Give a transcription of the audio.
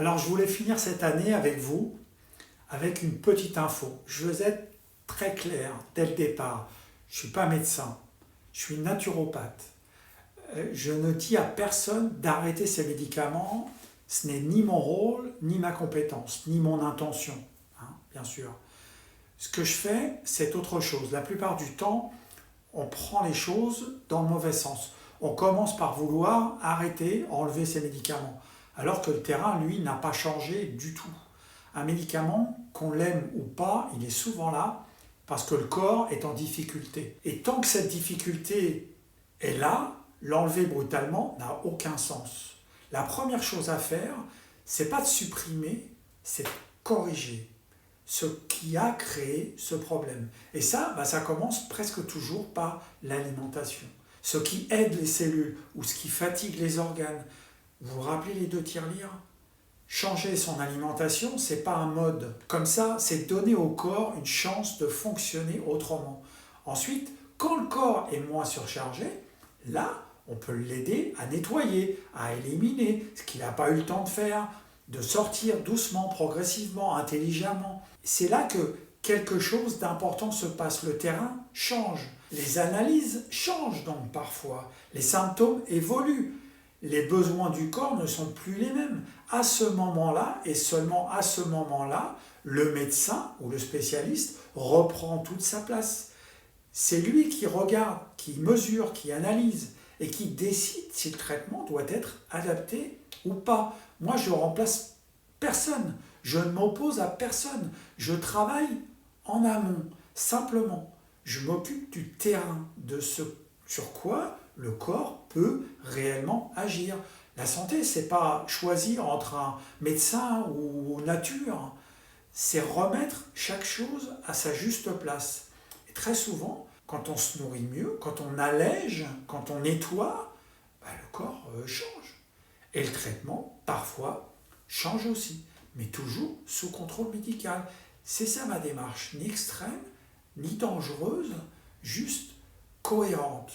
Alors je voulais finir cette année avec vous, avec une petite info. Je veux être très clair dès le départ. Je ne suis pas médecin, je suis naturopathe. Je ne dis à personne d'arrêter ses médicaments. Ce n'est ni mon rôle, ni ma compétence, ni mon intention, hein, bien sûr. Ce que je fais, c'est autre chose. La plupart du temps, on prend les choses dans le mauvais sens. On commence par vouloir arrêter, enlever ses médicaments, alors que le terrain, lui, n'a pas changé du tout. Un médicament, qu'on l'aime ou pas, il est souvent là parce que le corps est en difficulté. Et tant que cette difficulté est là, l'enlever brutalement n'a aucun sens. La première chose à faire, c'est pas de supprimer, c'est de corriger ce qui a créé ce problème. Et ça, ça commence presque toujours par l'alimentation. Ce qui aide les cellules ou ce qui fatigue les organes. Vous vous rappelez les deux tirelires ? Changer son alimentation, c'est pas un mode. Comme ça, c'est donner au corps une chance de fonctionner autrement. Ensuite, quand le corps est moins surchargé, là, on peut l'aider à nettoyer, à éliminer ce qu'il n'a pas eu le temps de faire, de sortir doucement, progressivement, intelligemment. C'est là que quelque chose d'important se passe. Le terrain change. Les analyses changent donc parfois. Les symptômes évoluent. Les besoins du corps ne sont plus les mêmes. À ce moment-là, et seulement à ce moment-là, le médecin ou le spécialiste reprend toute sa place. C'est lui qui regarde, qui mesure, qui analyse et qui décide si le traitement doit être adapté ou pas. Moi, je ne remplace personne. Je ne m'oppose à personne. Je travaille en amont, simplement. Je m'occupe du terrain, de ce sur quoi le corps peut réellement agir. La santé, c'est pas choisir entre un médecin ou nature. C'est remettre chaque chose à sa juste place. Et très souvent, quand on se nourrit mieux, quand on allège, quand on nettoie, le corps change. Et le traitement, parfois, change aussi, mais toujours sous contrôle médical. C'est ça ma démarche, ni extrême, ni dangereuse, juste cohérente.